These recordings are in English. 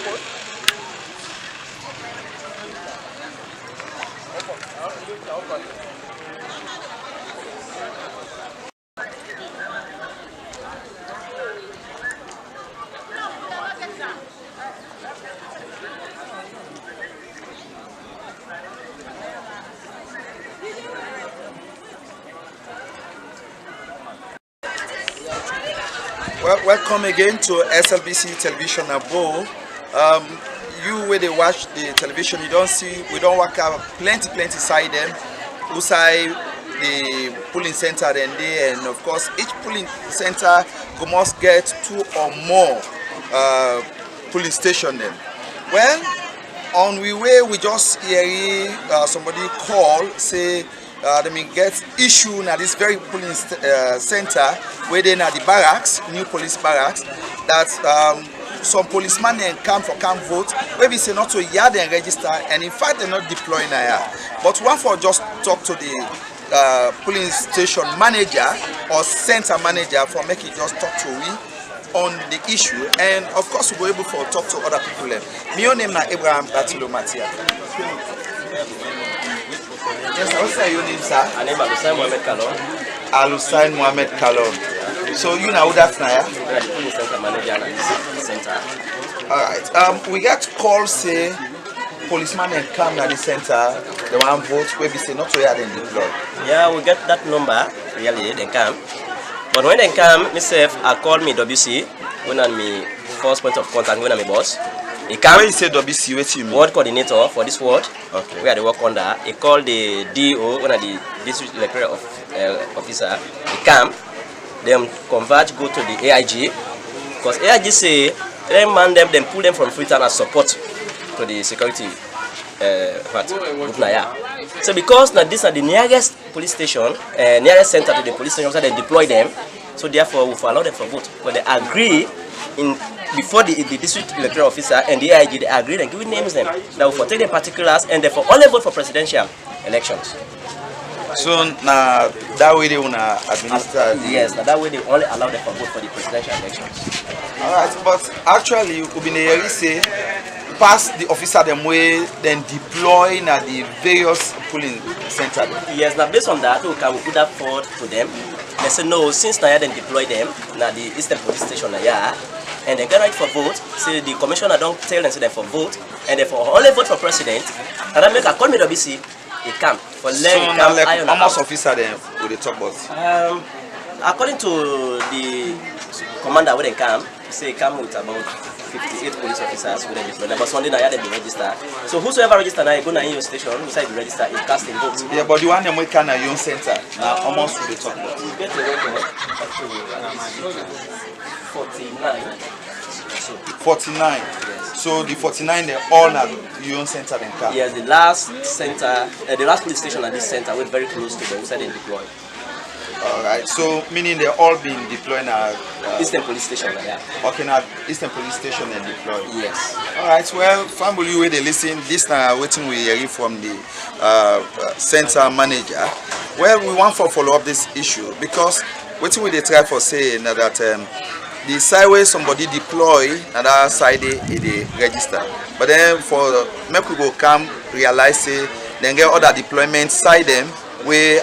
Well, welcome again to SLBC Television Abo. You where they watch the television, you don't see, we don't work out plenty side them, outside the polling center and of course each polling center must get 2 or more polling station then. Well, on we way we just hear somebody call say they may get issue at this very polling center where they at the barracks, new police barracks, that some policemen then come vote, maybe say not to yard and register, and in fact they're not deploying here. But one for just talk to the polling station manager or center manager for making just talk to we on the issue, and of course we'll be able to talk to other people. My own name is Abraham Batilo Matia. Yes, what's your name, sir? My name is Alusain Mohamed Kalon. Alusain Mohamed Kalon. So you know that's now? I'm the police center manager at the center. Alright. We get calls say policemen and come at the center, they want vote where we say not to hear them deploy. Yeah, we get that number, really, they come. But when they come, myself, I call me WC, when I'm my first point of contact, when I'm my boss. He come. When you say WC, what do you mean? Ward coordinator for this ward. Okay. Where they work under. He called the DO, one of the district electoral officer. He come. Them converge, go to the AIG. Because AIG say, they man them, then pull them from Freetown as support to the security group Naya. So because now this are the nearest police station, nearest center to the police station, so they deploy them. So therefore, we allow them for vote. But they agree in before the district electoral officer and the AIG, they agreed and give names them that will take the particulars and therefore only vote for presidential elections. So now that way they wanna administer. Yes, now that way they only allow them for vote for the presidential elections. Alright, but actually Ubineyeri say pass the officer them way then deploy na the various polling center. Yes, now based on that, we can put that forward to them. They say no, since now then deploy them now the Eastern Police Station now. And they get right for vote, say the commissioner don't tell them say they for vote, and they for only vote for president, and then make a call me WC, it come. For so now like how much officer then will they talk about? According to the commander when they come, he say come with about 58 police officers with them deployed. But Sunday night they be registered. So whosoever register now, go now in your station, whosoever be register is casting votes. Yeah, but the one them we can at your center. Now how much will they talk about? You get the record up to 49. 49. Yes. So the 49 they all at your own center then come. Yes, the last center, the last police station at this center went very close to them, who said they deployed. Alright, so meaning they all been deployed at Eastern Police Station, yeah. Okay, now Eastern Police Station and deployed. Yes. Alright, well, family where they listen, this now waiting we hear from the center manager. Well, we want to follow up this issue because waiting we they try for saying that the side where somebody deploy and that side they register. But then for make we go come realize say then get other deployment side them where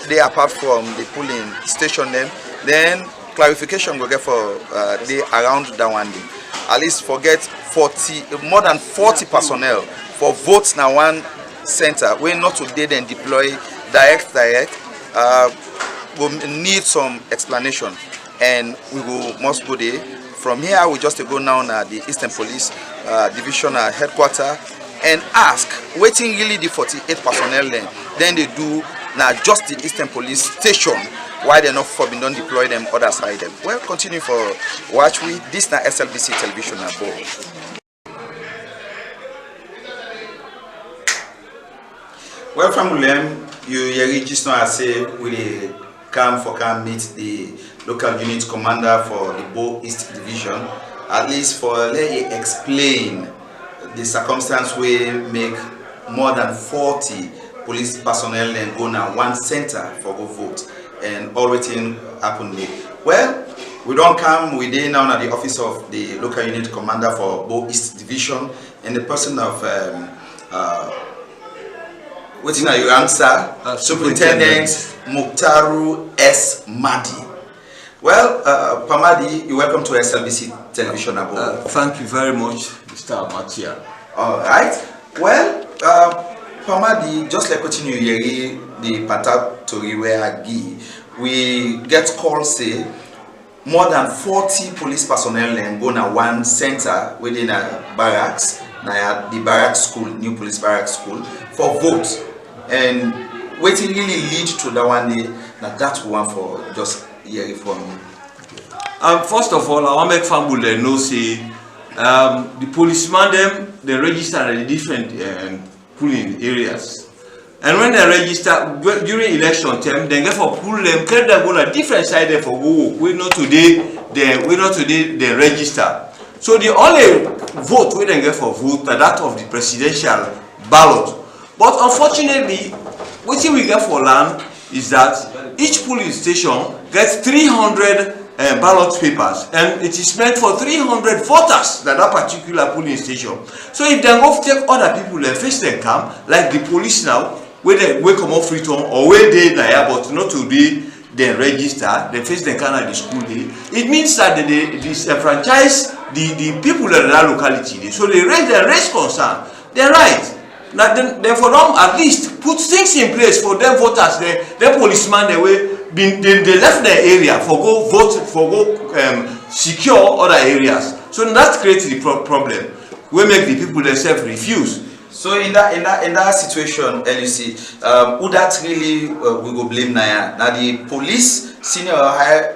they apart from the polling station them, then clarification will get for they around that one day. At least forget more than 40 personnel for votes now one center. We not today then deploy direct. We need some explanation, and we will must go there. From here, we just go now at the Eastern Police Division headquarters and ask, waiting really the 48 personnel then they do now just the Eastern Police Station. Why they not for don't deploy them other side them? Well, continue for watch we this now SLBC Television above. Well, from William, you register now say we come meet the local unit commander for the Bo East Division, at least for let you explain the circumstance we make more than 40 police personnel and go now one center for go vote and all waiting happen there. Well, We don't come within now at the office of the local unit commander for Bo East Division in the person of waiting at your answer, Superintendent Mukhtaru S. Madi. Well, Pamadi, you're welcome to SLBC Television Abo. Thank you very much, Mr. Matia. All right. Well, Pamadi, just like what you hear, the Pata Toriwe Agi, we get calls say more than 40 police personnel and go na one center within a barracks, na the barracks school, new police barracks school, for vote. And waiting really lead to that one day, now that one for just hearing from me. First of all, I want to make family know say the policeman them they register at the different polling areas. And when they register during election time, they get for pull them, carry them go to different side there for go. We not today they register. So the only vote we then get for vote are that of the presidential ballot. But unfortunately, what we get for land is that each polling station gets 300 ballot papers, and it is meant for 300 voters that particular polling station. So if they go take other people and face them come, like the police now, where they come off return or where they there, but not to be they register, they face them kind of the school day. It means that they disenfranchise the people in that locality. So they raise concern. They're right. Now then for them at least put things in place for them voters, the policemen they left their area for go vote for go secure other areas. So that creates the problem. We make the people themselves refuse. So in that situation, LUC, who that really we go blame Naya? Now the police senior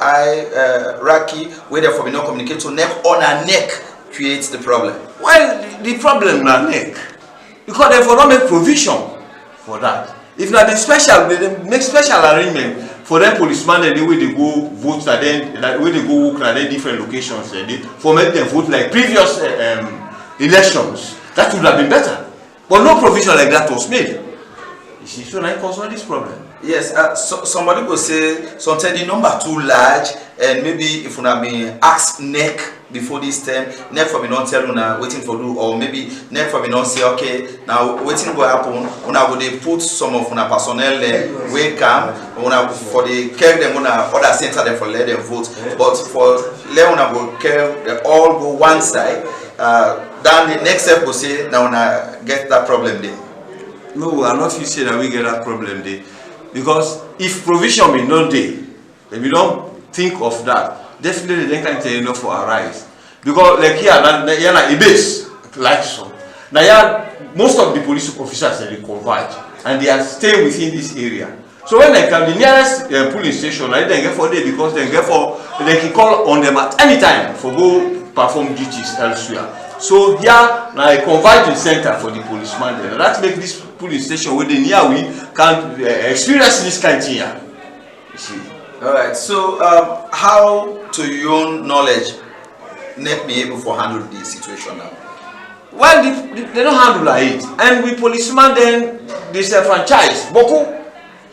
hierarchy where therefore we not communicate to neck on a neck creates the problem. Well, the problem na neck. Because they don't make provision for that. If not the special, they make special arrangement for them policemen and the way they go vote, and then like way they go work at different locations, for make them vote like previous elections. That would have been better. But no provision like that was made. You see, so that causes all this problem. Yes, so somebody will say sometimes the number too large, and maybe if una been asked neck before this time, neck for me not tell una waiting for do, or maybe neck for me not say okay now waiting will happen. Una will they put some of una personnel there, we come, una for the carry them una other center there for let them vote, but for let una go carry they all go one side. Then the next step will say now una get that problem there. No, I'm not say that we get that problem there. Because if provision be not there, if we don't think of that, definitely they can't tell enough for arise. Because like here, a base like so. Now here, most of the police officers they converge and they are staying within this area. So when they come, the nearest police station, like they get for there because they get for they can call on them at any time for go perform duties elsewhere. So here now a converging center for the policeman there. That makes this police station where the near we can experience this kind of thing here. You see. Alright, so how to your own knowledge NEP be able to handle the situation now? Well, they don't handle like it. And we policemen then they self-franchise. Boku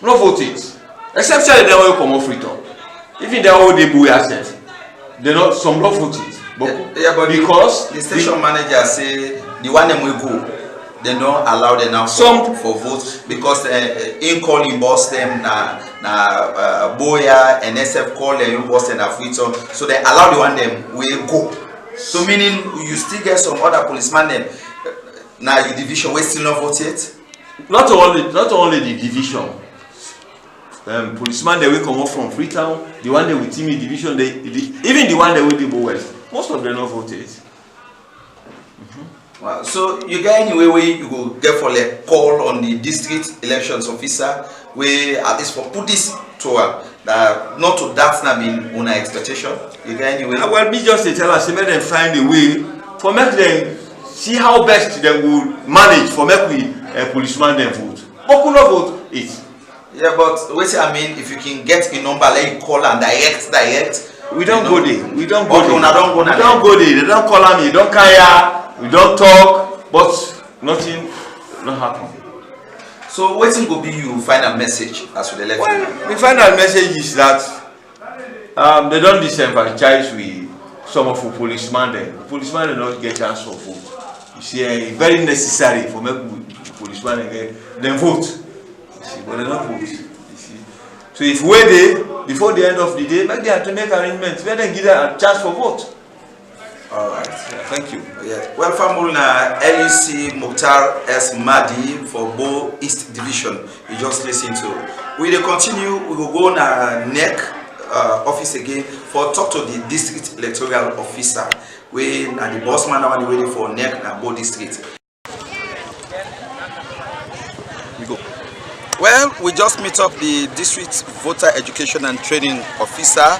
no vote it. Except they will come off return. Even they all they buy assets. They not some not vote it. Yeah, but because the station manager say the one them will go, they don't allow them now for vote because in calling boss them na Boya and SF call them you boss them na Fuito, so they allow the one them will go. So meaning you still get some other policemen them now your division we still not vote yet. Not only the division. Policemen they will come up from Freetown, the one they with Timmy division, even the one they will do West. Most of them not voted. Wow. So you get any way you go get for like call on the district elections officer where at least for put this to not to that's not been on expectation. You get any way? Well, me just tell us make them find a way for make them see how best they will manage for make we policeman them vote. But could not vote it. Yeah, but wait I mean if you can get a number like call and direct. We don't go there. We don't go there. We don't go there. They don't call me. They don't care. We don't talk. But nothing not happen. So what will be your final message as we elect? Well, the final message is that They don't disenfranchise with some of the policemen there. The policemen do not get chance for vote. You see, it's very necessary for policemen get them vote. You see, but they don't vote. You see. So if we there before the end of the day, maybe they have to make arrangements. Let them give them a chance for vote. All right. Yeah, thank you. Yeah. Welcome na LUC Mukhtar S. Madi for Bo East Division. You just listen to. We will continue. We will go na NEC office again for talk to the district electoral officer. We and the boss man now waiting for NEC na Bo district. We go. Well, we just meet up the district voter education and training officer.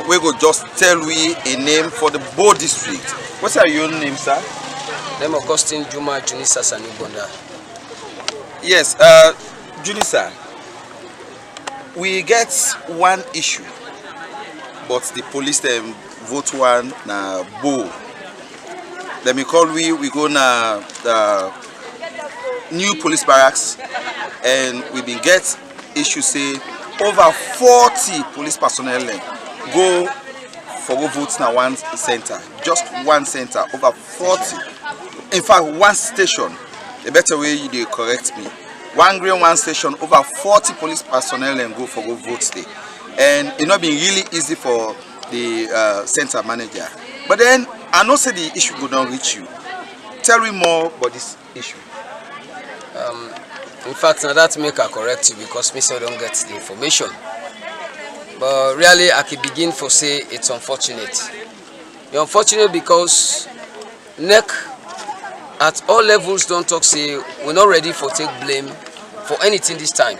We go just tell we a name for the Bo district. What's your name, sir? Name Augustine Juma Junisa Sanibonda. Yes, Junisa. We get one issue, but the police them vote one na Bo. Let me call we go na the new police barracks, and we been get issue say over 40 police personnel go vote na one center, just one center, over 40. In fact, one station. A better way you do correct me. One green one station, over 40 police personnel and go vote there. And it not been really easy for the center manager. But then I know say the issue would not reach you. Tell me more about this issue. In fact, now that make I correct you because me say I don't get the information. But really, I can begin for say it's unfortunate. It's unfortunate because NEC at all levels don't talk say we're not ready for take blame for anything this time,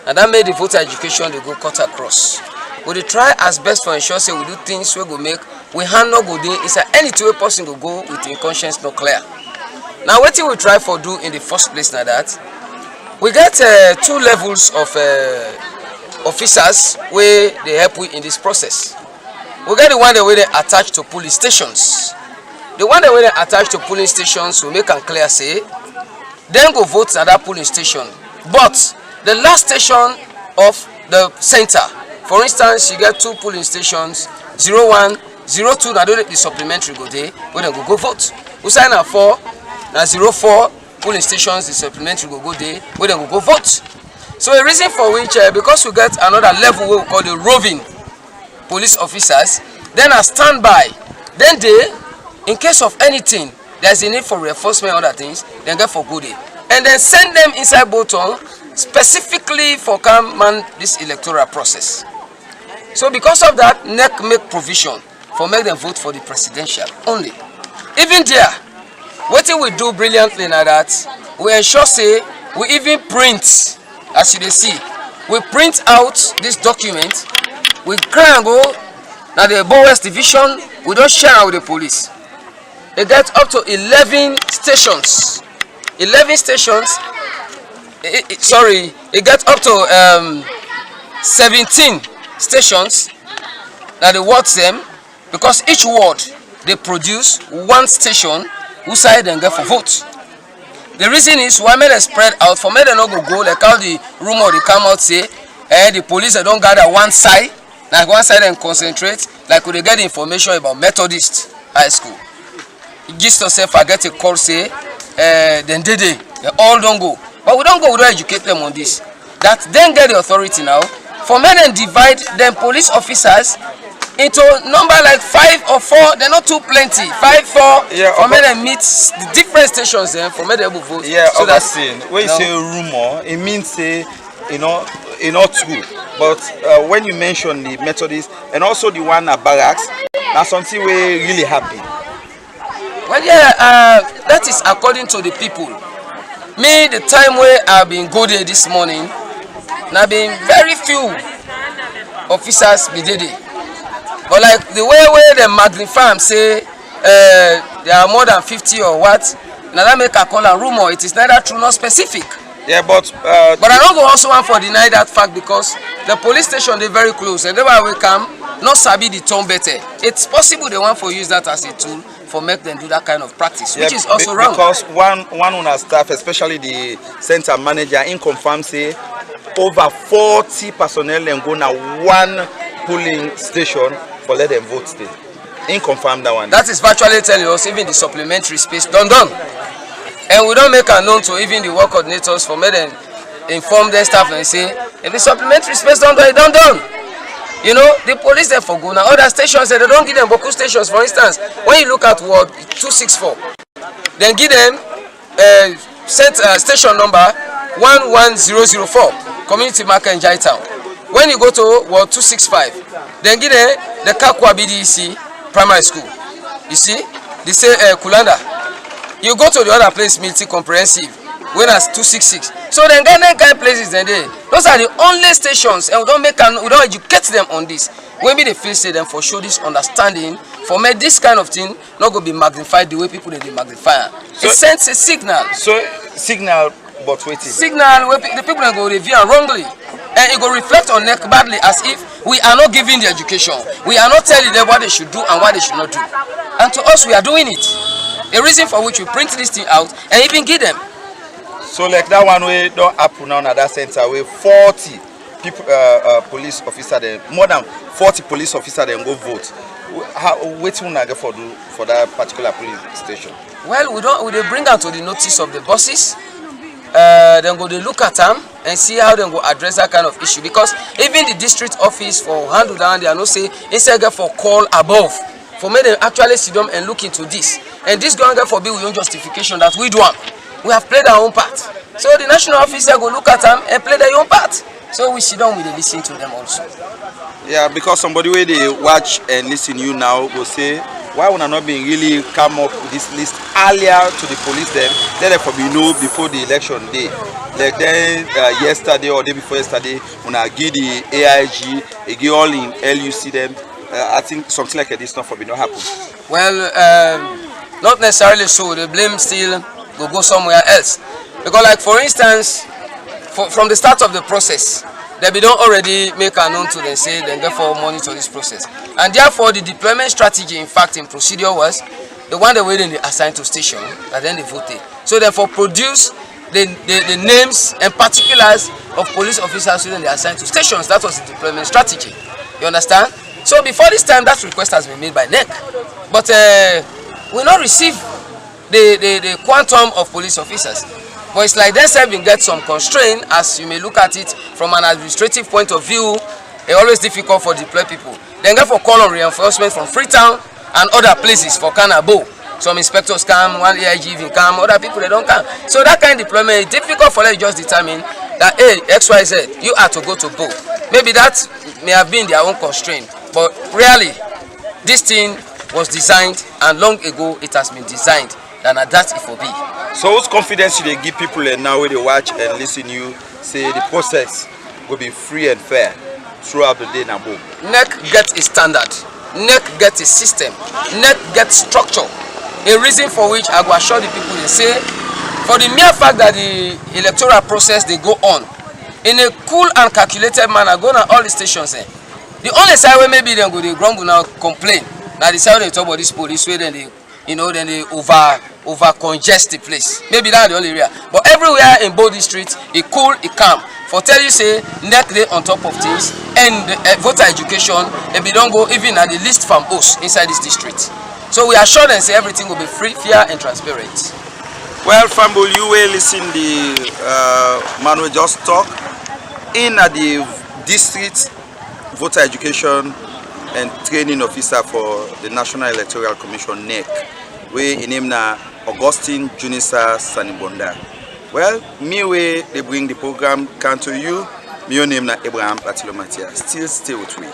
and that made the voter education they go cut across. We try as best for ensure say we do things we go make we hand not go there inside any two person go with the conscience not clear. Now what we try for do in the first place now that we get two levels of officers where they help we in this process. We get the one that way they attach to police stations. The one that way they attach to polling stations will make them clear say then go vote at that polling station. But the last station of the center, for instance, you get two polling stations, 01, 02, now the supplementary go there, where they go vote. We sign up for now 04 polling stations, the supplementary go there, where they go vote. So a reason for which, because we get another level we call the roving police officers, then a standby, then they, in case of anything, there's a need for reinforcement and other things, then get for good day. And then send them inside Bolton specifically for come man this electoral process. So because of that, NEC make provision for make them vote for the presidential only. Even there, what we do brilliantly now that we ensure say we even print, as you see, we print out this document, we cry and go now the Bo West division, we don't share with the police. They get up to 11 stations. 11 stations. It gets up to 17 stations that they watch them because each ward they produce one station who side and get for vote. The reason is why may they spread out for me they not go like how the rumor they come out say the police they don't gather one side, like one side and concentrate like they get information about Methodist high school. Just yourself I get a call say then they all don't go. But we don't go, we don't educate them on this. That then get the authority now. For men and divide them police officers into number like 5 or 4. They're not too plenty. 5, 4. Yeah, for men and meet the different stations then for men able vote. Yeah, so that's it. When you say rumor, it means say not true. But when you mention the Methodist and also the one at barracks, that's something we really happy. Well, yeah, that is according to the people. Me, the time where I've been go there this morning, and I've been very few officers be there. But like the way they magnify and say there are more than 50 or what, now that make a call a rumor. It is neither true nor specific. Yeah, but I don't go also want for deny that fact because the police station they very close and they will come not sabi the tone better. It's possible they want for use that as a tool for make them do that kind of practice, which is also wrong. Because one on our staff, especially the center manager, in confirm say over 40 personnel and go now one polling station for let them vote stay. In confirm that one. That is virtually telling us even the supplementary space done. And we don't make a known to even the work coordinators for me then inform their staff and say, if the supplementary space done, You know, the police there for go now. Other stations, they don't give them Boku stations, for instance. When you look at Ward 264, then give them station number 11004, Community Market in Jai Town. When you go to Ward 265, then give them the Kakwa BDC Primary School. You see, they say Kulanda. You go to the other place, Milty Comprehensive, when as 266. So then get that kind of places then they. Those are the only stations, and we don't educate them on this. Maybe they feel say them for show this understanding. For me, this kind of thing not going to be magnified the way people they magnify. So, it sends a signal. So signal, but waiting. Signal where the people go review wrongly, and it go reflect on NEC badly as if we are not giving the education. We are not telling them what they should do and what they should not do. And to us, we are doing it. A reason for which we print this thing out and even give them. So like that one way don't happen now at that center where 40 people, police officer then more than 40 police officer then go vote. How wait for that particular police station? Well, we they bring out to the notice of the bosses. Then go they look at them and see how they go address that kind of issue, because even the district office for handle down they are not say instead get for call above. For me, they actually sit down and look into this. And this going to for be with own justification that we do them. We have played our own part. So the national officer go look at them and play their own part. So we sit down with and listen to them also. Yeah, because somebody where they watch and listen you now will say, why would I not be really come up with this list earlier to the police then? Therefore, we know before the election day. Like then yesterday or day before yesterday, when I give the AIG, they give all in LUC them. I think something like this not for me not happen. Well, not necessarily so. The blame still go somewhere else. Because like for instance, from the start of the process, they don't already make a known to them say they therefore monitor this process. And therefore the deployment strategy in fact in procedure was the one that they assigned to station and then they voted. So therefore produce the names and particulars of police officers who they assigned to stations. That was the deployment strategy. You understand? So before this time, that request has been made by NEC, but we not receive the quantum of police officers. But it's like they said we get some constraint, as you may look at it from an administrative point of view. It's always difficult for deploy people. Then therefore call on reinforcement from Freetown and other places for Kanabo. Some inspectors come, one AIG even come, other people they don't come. So that kind of deployment is difficult for them to just determine that hey, XYZ, you are to go to both. Maybe that may have been their own constraint. But really, this thing was designed, and long ago it has been designed, and that it will be. So whose confidence should they give people and now when they watch and listen you say the process will be free and fair throughout the day now? NEC gets a standard, NEC gets a system, NEC gets structure. A reason for which I will assure the people they say, for the mere fact that the electoral process they go on in a cool and calculated manner, go on all the stations. The only side where maybe they go they grumble now complain. Now the side they talk about this police way then they then they over congest the place. Maybe that's the only area. But everywhere in both districts, it cool, it calm. For tell you say NEC they on top of things and voter education and we don't go even at the least from us inside this district. So we are sure and say everything will be free, fair and transparent. Well, Fambul, you will listen the man we just talk in at the district voter education and training officer for the National Electoral Commission NEC. We name na Augustine Junisa Sanibonda. Well, me way they bring the program can to you. Me name na Abraham Patilo Matia. Still stay with me.